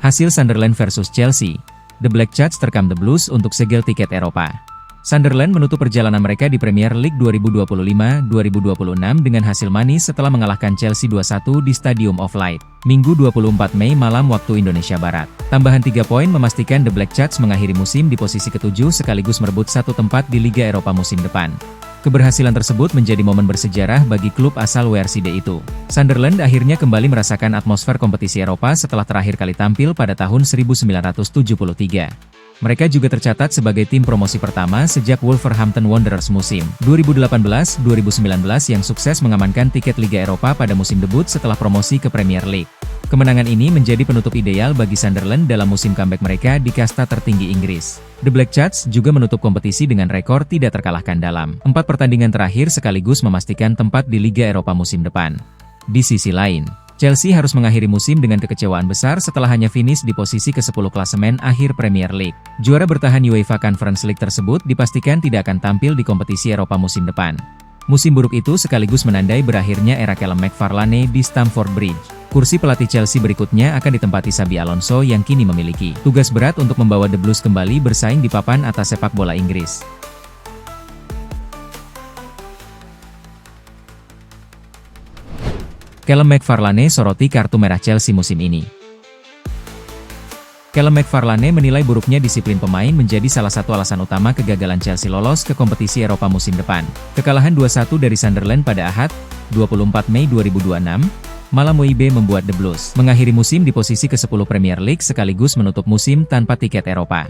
Hasil Sunderland versus Chelsea. The Black Cats terkam the Blues untuk segel tiket Eropa. Sunderland menutup perjalanan mereka di Premier League 2025-2026 dengan hasil manis setelah mengalahkan Chelsea 2-1 di Stadium of Light, Minggu 24 Mei malam waktu Indonesia Barat. Tambahan 3 poin memastikan The Black Cats mengakhiri musim di posisi ke-7 sekaligus merebut satu tempat di Liga Eropa musim depan. Keberhasilan tersebut menjadi momen bersejarah bagi klub asal WRCD itu. Sunderland akhirnya kembali merasakan atmosfer kompetisi Eropa setelah terakhir kali tampil pada tahun 1973. Mereka juga tercatat sebagai tim promosi pertama sejak Wolverhampton Wanderers musim 2018-2019 yang sukses mengamankan tiket Liga Eropa pada musim debut setelah promosi ke Premier League. Kemenangan ini menjadi penutup ideal bagi Sunderland dalam musim comeback mereka di kasta tertinggi Inggris. The Black Cats juga menutup kompetisi dengan rekor tidak terkalahkan dalam 4 pertandingan terakhir sekaligus memastikan tempat di Liga Eropa musim depan. Di sisi lain, Chelsea harus mengakhiri musim dengan kekecewaan besar setelah hanya finish di posisi ke-10 klasemen akhir Premier League. Juara bertahan UEFA Conference League tersebut dipastikan tidak akan tampil di kompetisi Eropa musim depan. Musim buruk itu sekaligus menandai berakhirnya era Callum McFarlane di Stamford Bridge. Kursi pelatih Chelsea berikutnya akan ditempati Xabi Alonso yang kini memiliki tugas berat untuk membawa The Blues kembali bersaing di papan atas sepak bola Inggris. Callum McFarlane soroti kartu merah Chelsea musim ini. Callum McFarlane menilai buruknya disiplin pemain menjadi salah satu alasan utama kegagalan Chelsea lolos ke kompetisi Eropa musim depan. Kekalahan 2-1 dari Sunderland pada Ahad, 24 Mei 2026, malam WIB membuat The Blues mengakhiri musim di posisi ke-10 Premier League sekaligus menutup musim tanpa tiket Eropa.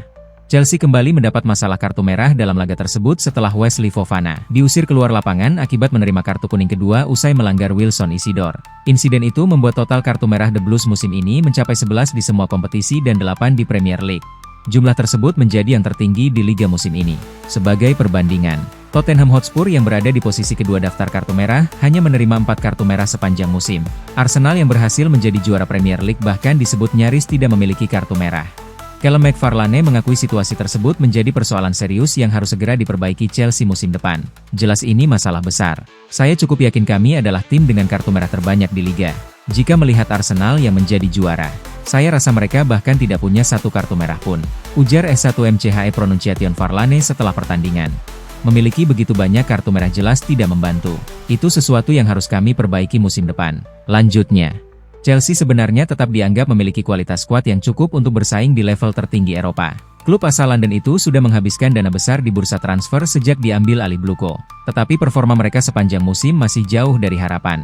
Chelsea kembali mendapat masalah kartu merah dalam laga tersebut setelah Wesley Fofana diusir keluar lapangan akibat menerima kartu kuning kedua usai melanggar Wilson Isidore. Insiden itu membuat total kartu merah The Blues musim ini mencapai 11 di semua kompetisi dan 8 di Premier League. Jumlah tersebut menjadi yang tertinggi di liga musim ini. Sebagai perbandingan, Tottenham Hotspur yang berada di posisi kedua daftar kartu merah hanya menerima 4 kartu merah sepanjang musim. Arsenal yang berhasil menjadi juara Premier League bahkan disebut nyaris tidak memiliki kartu merah. Callum McFarlane mengakui situasi tersebut menjadi persoalan serius yang harus segera diperbaiki Chelsea musim depan. Jelas ini masalah besar. Saya cukup yakin kami adalah tim dengan kartu merah terbanyak di liga. Jika melihat Arsenal yang menjadi juara, saya rasa mereka bahkan tidak punya satu kartu merah pun. Ujar S1MCHE Pronunciation Farlane setelah pertandingan. Memiliki begitu banyak kartu merah jelas tidak membantu. Itu sesuatu yang harus kami perbaiki musim depan. Lanjutnya, Chelsea sebenarnya tetap dianggap memiliki kualitas skuad yang cukup untuk bersaing di level tertinggi Eropa. Klub asal London itu sudah menghabiskan dana besar di bursa transfer sejak diambil alih Bluco. Tetapi performa mereka sepanjang musim masih jauh dari harapan.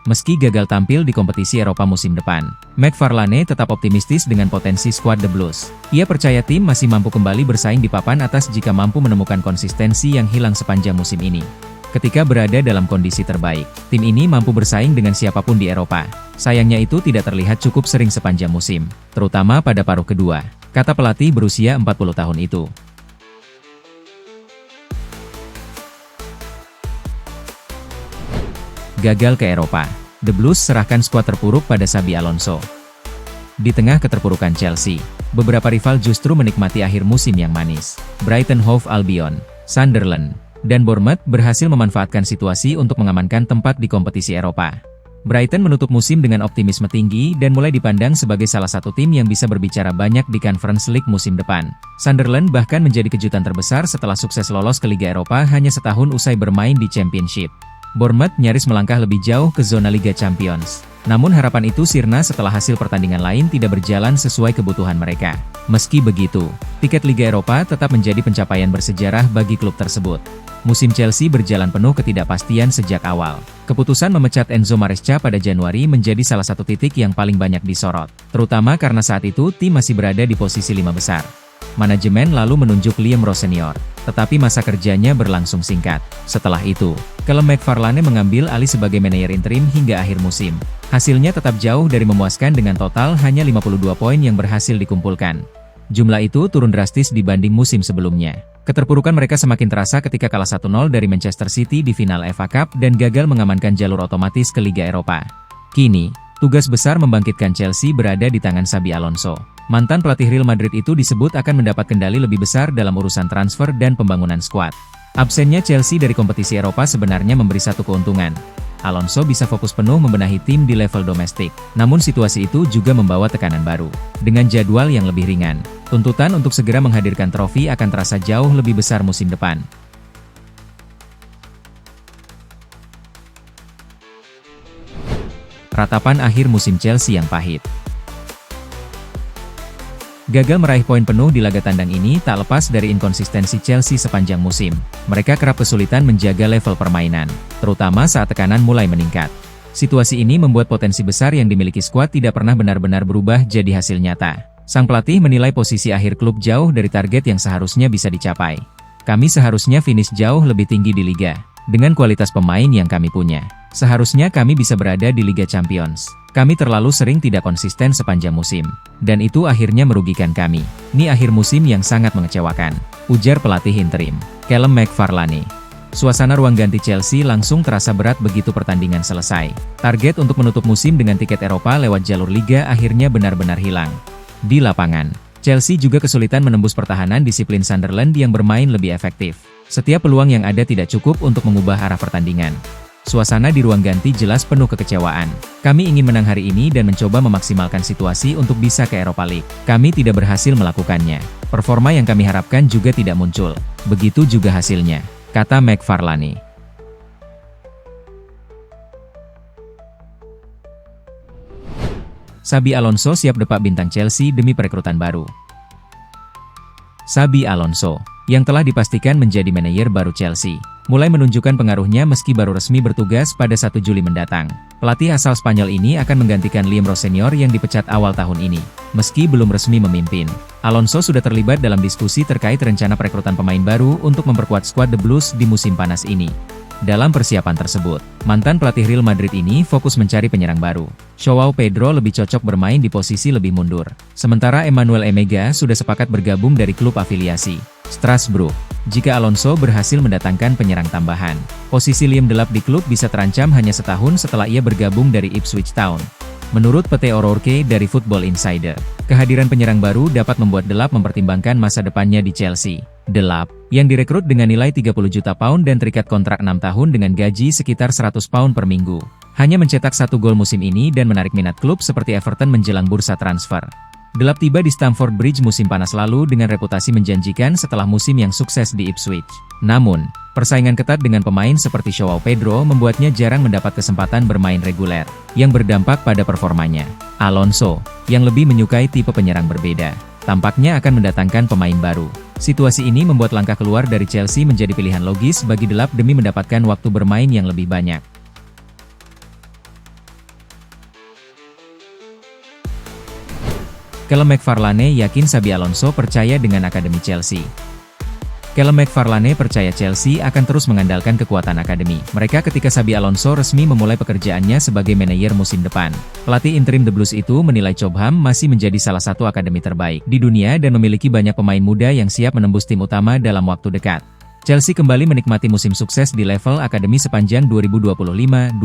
Meski gagal tampil di kompetisi Eropa musim depan, McFarlane tetap optimistis dengan potensi skuad The Blues. Ia percaya tim masih mampu kembali bersaing di papan atas jika mampu menemukan konsistensi yang hilang sepanjang musim ini. Ketika berada dalam kondisi terbaik, tim ini mampu bersaing dengan siapapun di Eropa. Sayangnya itu tidak terlihat cukup sering sepanjang musim, terutama pada paruh kedua, kata pelatih berusia 40 tahun itu. Gagal ke Eropa, The Blues serahkan skuad terpuruk pada Xabi Alonso. Di tengah keterpurukan Chelsea, beberapa rival justru menikmati akhir musim yang manis. Brighton Hove Albion, Sunderland, dan Bournemouth berhasil memanfaatkan situasi untuk mengamankan tempat di kompetisi Eropa. Brighton menutup musim dengan optimisme tinggi dan mulai dipandang sebagai salah satu tim yang bisa berbicara banyak di Conference League musim depan. Sunderland bahkan menjadi kejutan terbesar setelah sukses lolos ke Liga Eropa hanya setahun usai bermain di Championship. Bournemouth nyaris melangkah lebih jauh ke zona Liga Champions. Namun harapan itu sirna setelah hasil pertandingan lain tidak berjalan sesuai kebutuhan mereka. Meski begitu, tiket Liga Eropa tetap menjadi pencapaian bersejarah bagi klub tersebut. Musim Chelsea berjalan penuh ketidakpastian sejak awal. Keputusan memecat Enzo Maresca pada Januari menjadi salah satu titik yang paling banyak disorot, terutama karena saat itu tim masih berada di posisi 5 besar. Manajemen lalu menunjuk Liam Rowe Senior, tetapi masa kerjanya berlangsung singkat. Setelah itu, Callum McFarlane mengambil alih sebagai manajer interim hingga akhir musim. Hasilnya tetap jauh dari memuaskan dengan total hanya 52 poin yang berhasil dikumpulkan. Jumlah itu turun drastis dibanding musim sebelumnya. Keterpurukan mereka semakin terasa ketika kalah 1-0 dari Manchester City di final FA Cup dan gagal mengamankan jalur otomatis ke Liga Eropa. Kini, tugas besar membangkitkan Chelsea berada di tangan Xabi Alonso. Mantan pelatih Real Madrid itu disebut akan mendapat kendali lebih besar dalam urusan transfer dan pembangunan skuad. Absennya Chelsea dari kompetisi Eropa sebenarnya memberi satu keuntungan. Alonso bisa fokus penuh membenahi tim di level domestik. Namun situasi itu juga membawa tekanan baru. Dengan jadwal yang lebih ringan, tuntutan untuk segera menghadirkan trofi akan terasa jauh lebih besar musim depan. Ratapan akhir musim Chelsea yang pahit. Gagal meraih poin penuh di laga tandang ini tak lepas dari inkonsistensi Chelsea sepanjang musim. Mereka kerap kesulitan menjaga level permainan, terutama saat tekanan mulai meningkat. Situasi ini membuat potensi besar yang dimiliki skuad tidak pernah benar-benar berubah jadi hasil nyata. Sang pelatih menilai posisi akhir klub jauh dari target yang seharusnya bisa dicapai. Kami seharusnya finish jauh lebih tinggi di liga. Dengan kualitas pemain yang kami punya, seharusnya kami bisa berada di Liga Champions. Kami terlalu sering tidak konsisten sepanjang musim, dan itu akhirnya merugikan kami. Ini akhir musim yang sangat mengecewakan, ujar pelatih interim, Callum McFarlane. Suasana ruang ganti Chelsea langsung terasa berat begitu pertandingan selesai. Target untuk menutup musim dengan tiket Eropa lewat jalur Liga akhirnya benar-benar hilang. Di lapangan, Chelsea juga kesulitan menembus pertahanan disiplin Sunderland yang bermain lebih efektif. Setiap peluang yang ada tidak cukup untuk mengubah arah pertandingan. Suasana di ruang ganti jelas penuh kekecewaan. Kami ingin menang hari ini dan mencoba memaksimalkan situasi untuk bisa ke Europa League. Kami tidak berhasil melakukannya. Performa yang kami harapkan juga tidak muncul. Begitu juga hasilnya, kata McFarlane. Xabi Alonso siap depak bintang Chelsea demi perekrutan baru. Xabi Alonso, yang telah dipastikan menjadi manajer baru Chelsea, mulai menunjukkan pengaruhnya meski baru resmi bertugas pada 1 Juli mendatang. Pelatih asal Spanyol ini akan menggantikan Liam Rowe Senior yang dipecat awal tahun ini. Meski belum resmi memimpin, Alonso sudah terlibat dalam diskusi terkait rencana perekrutan pemain baru untuk memperkuat skuad The Blues di musim panas ini. Dalam persiapan tersebut, mantan pelatih Real Madrid ini fokus mencari penyerang baru. Joao Pedro lebih cocok bermain di posisi lebih mundur. Sementara Emmanuel Emega sudah sepakat bergabung dari klub afiliasi, Strasbourg. Jika Alonso berhasil mendatangkan penyerang tambahan, posisi Liam Delap di klub bisa terancam hanya setahun setelah ia bergabung dari Ipswich Town. Menurut Pete O'Rourke dari Football Insider, kehadiran penyerang baru dapat membuat Delap mempertimbangkan masa depannya di Chelsea. Delap, yang direkrut dengan nilai 30 juta pound dan terikat kontrak 6 tahun dengan gaji sekitar 100 pound per minggu, hanya mencetak 1 gol musim ini dan menarik minat klub seperti Everton menjelang bursa transfer. Delap tiba di Stamford Bridge musim panas lalu dengan reputasi menjanjikan setelah musim yang sukses di Ipswich. Namun, persaingan ketat dengan pemain seperti Joao Pedro membuatnya jarang mendapat kesempatan bermain reguler, yang berdampak pada performanya. Alonso, yang lebih menyukai tipe penyerang berbeda, tampaknya akan mendatangkan pemain baru. Situasi ini membuat langkah keluar dari Chelsea menjadi pilihan logis bagi Delap demi mendapatkan waktu bermain yang lebih banyak. Callum McFarlane yakin Xabi Alonso percaya dengan akademi Chelsea. Callum McFarlane percaya Chelsea akan terus mengandalkan kekuatan akademi mereka ketika Xabi Alonso resmi memulai pekerjaannya sebagai manajer musim depan. Pelatih interim The Blues itu menilai Cobham masih menjadi salah satu akademi terbaik di dunia dan memiliki banyak pemain muda yang siap menembus tim utama dalam waktu dekat. Chelsea kembali menikmati musim sukses di level akademi sepanjang 2025-26.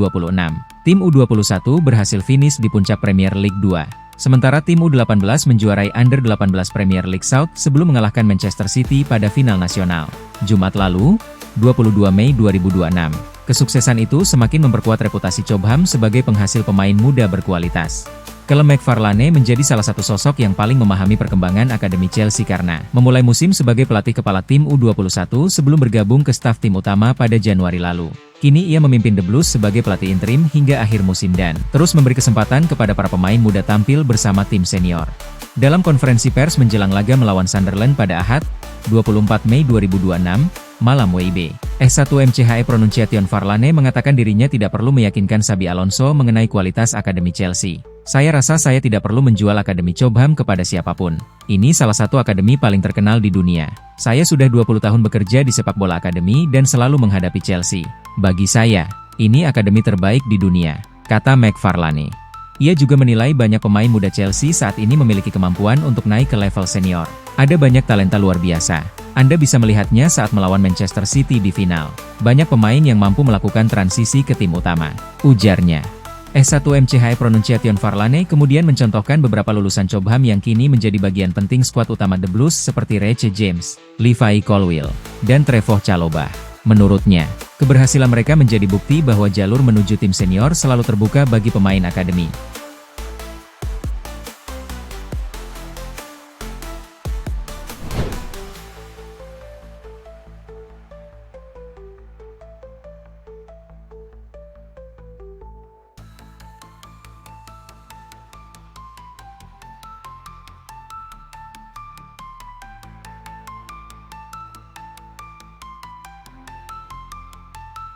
Tim U21 berhasil finish di puncak Premier League 2. Sementara tim U18 menjuarai Under-18 Premier League South sebelum mengalahkan Manchester City pada final nasional, Jumat lalu, 22 Mei 2026. Kesuksesan itu semakin memperkuat reputasi Cobham sebagai penghasil pemain muda berkualitas. Callum McFarlane menjadi salah satu sosok yang paling memahami perkembangan akademi Chelsea karena memulai musim sebagai pelatih kepala tim U21 sebelum bergabung ke staf tim utama pada Januari lalu. Kini ia memimpin The Blues sebagai pelatih interim hingga akhir musim dan terus memberi kesempatan kepada para pemain muda tampil bersama tim senior. Dalam konferensi pers menjelang laga melawan Sunderland pada Ahad, 24 Mei 2026, malam WIB, S1 MCHE Pronunciation Farlane mengatakan dirinya tidak perlu meyakinkan Xabi Alonso mengenai kualitas akademi Chelsea. Saya rasa saya tidak perlu menjual akademi Cobham kepada siapapun. Ini salah satu akademi paling terkenal di dunia. Saya sudah 20 tahun bekerja di sepak bola akademi dan selalu menghadapi Chelsea. Bagi saya, ini akademi terbaik di dunia, kata McFarlane. Ia juga menilai banyak pemain muda Chelsea saat ini memiliki kemampuan untuk naik ke level senior. Ada banyak talenta luar biasa. Anda bisa melihatnya saat melawan Manchester City di final. Banyak pemain yang mampu melakukan transisi ke tim utama, ujarnya. S1 MCHE Pronunciation Farlane kemudian mencontohkan beberapa lulusan Cobham yang kini menjadi bagian penting skuad utama The Blues seperti Reece James, Levi Colwill, dan Trevoh Chalobah. Menurutnya, keberhasilan mereka menjadi bukti bahwa jalur menuju tim senior selalu terbuka bagi pemain akademi.